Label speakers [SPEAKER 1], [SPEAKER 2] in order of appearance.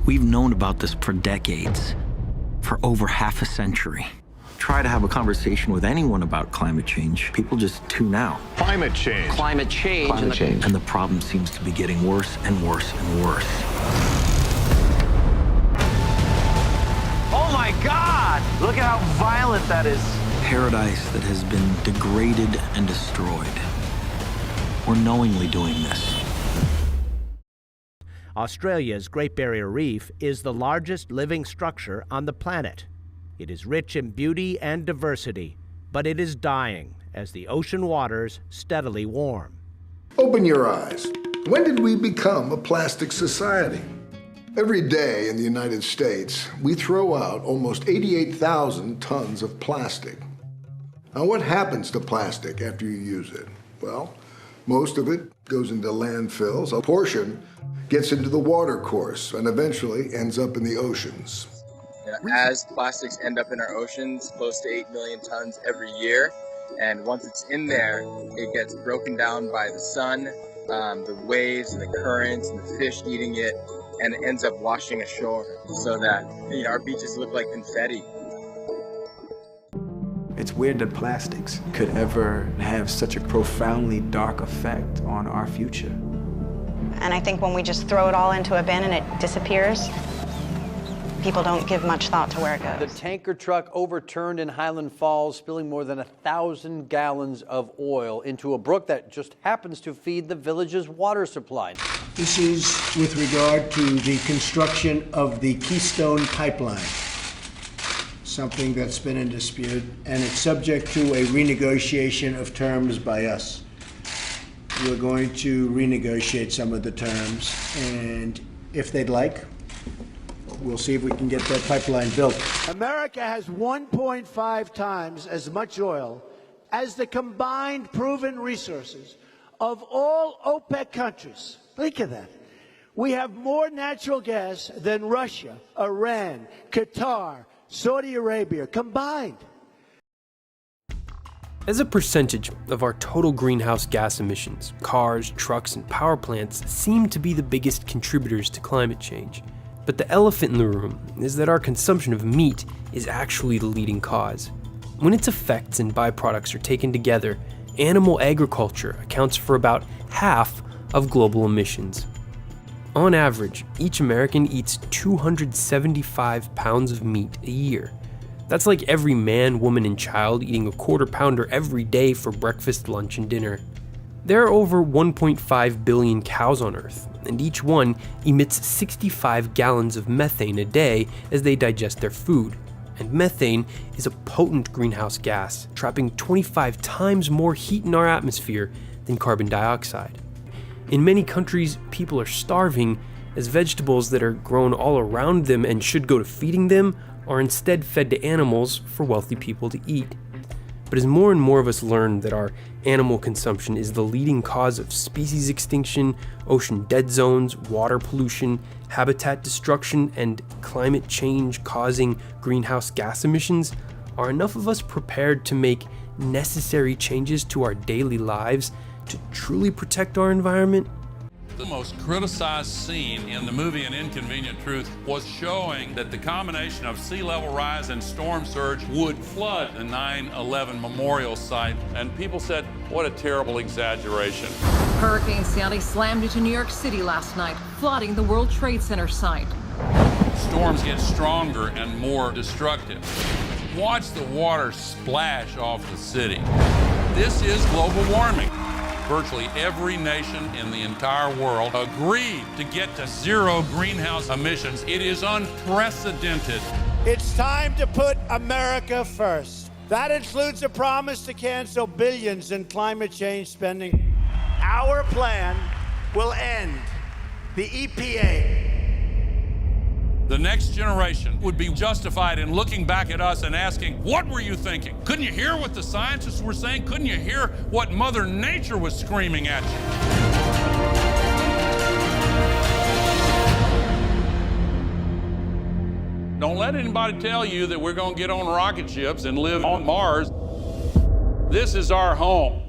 [SPEAKER 1] We've known about this for decades, for over half a century. Try to have a conversation with anyone about climate change, people just tune out.
[SPEAKER 2] Climate change.
[SPEAKER 3] Climate change.
[SPEAKER 4] Climate change.
[SPEAKER 1] And the problem seems to be getting worse and worse and worse.
[SPEAKER 3] Oh my God! Look at how violent that is.
[SPEAKER 1] Paradise that has been degraded and destroyed. We're knowingly doing this.
[SPEAKER 5] Australia's Great Barrier Reef is the largest living structure on the planet. It is rich in beauty and diversity, but it is dying as the ocean waters steadily warm.
[SPEAKER 6] Open your eyes. When did we become a plastic society? Every day in the United States, we throw out almost 88,000 tons of plastic. Now, what happens to plastic after you use it? Well, most of it goes into landfills. A portion gets into the water course and eventually ends up in the oceans.
[SPEAKER 7] As plastics end up in our oceans, close to 8 million tons every year, and once it's in there, it gets broken down by the sun, the waves and the currents and the fish eating it, and it ends up washing ashore so that our beaches look like confetti.
[SPEAKER 4] It's weird that plastics could ever have such a profoundly dark effect on our future.
[SPEAKER 8] And I think when we just throw it all into a bin and it disappears, people don't give much thought to where it
[SPEAKER 9] The
[SPEAKER 8] goes.
[SPEAKER 9] tanker truck overturned in Highland Falls, spilling more than 1,000 gallons of oil into a brook that just happens to feed the village's water supply.
[SPEAKER 10] This is with regard to the construction of the Keystone Pipeline, something that's been in dispute, and it's subject to a renegotiation of terms by us. We're going to renegotiate some of the terms, and if they'd like, we'll see if we can get that pipeline built.
[SPEAKER 11] America has 1.5 times as much oil as the combined proven resources of all OPEC countries. Think of that. We have more natural gas than Russia, Iran, Qatar, Saudi Arabia combined.
[SPEAKER 12] As a percentage of our total greenhouse gas emissions, cars, trucks, and power plants seem to be the biggest contributors to climate change. But the elephant in the room is that our consumption of meat is actually the leading cause. When its effects and byproducts are taken together, animal agriculture accounts for about half of global emissions. On average, each American eats 275 pounds of meat a year. That's like every man, woman, and child eating a quarter pounder every day for breakfast, lunch, and dinner. There are over 1.5 billion cows on Earth, and each one emits 65 gallons of methane a day as they digest their food. And methane is a potent greenhouse gas, trapping 25 times more heat in our atmosphere than carbon dioxide. In many countries, people are starving as vegetables that are grown all around them and should go to feeding them are instead fed to animals for wealthy people to eat. But as more and more of us learn that our animal consumption is the leading cause of species extinction, ocean dead zones, water pollution, habitat destruction, and climate change causing greenhouse gas emissions, are enough of us prepared to make necessary changes to our daily lives to truly protect our environment?
[SPEAKER 13] The most criticized scene in the movie An Inconvenient Truth was showing that the combination of sea level rise and storm surge would flood the 9/11 memorial site, and people said, what a terrible exaggeration.
[SPEAKER 14] Hurricane Sandy slammed into New York City last night, flooding the World Trade Center site.
[SPEAKER 13] Storms get stronger and more destructive. Watch the water splash off the city. This is global warming. Virtually every nation in the entire world agreed to get to zero greenhouse emissions. It is unprecedented.
[SPEAKER 11] It's time to put America first. That includes a promise to cancel billions in climate change spending. Our plan will end the EPA.
[SPEAKER 13] The next generation would be justified in looking back at us and asking, what were you thinking? Couldn't you hear what the scientists were saying? Couldn't you hear what Mother Nature was screaming at you? Don't let anybody tell you that we're going to get on rocket ships and live on Mars. This is our home.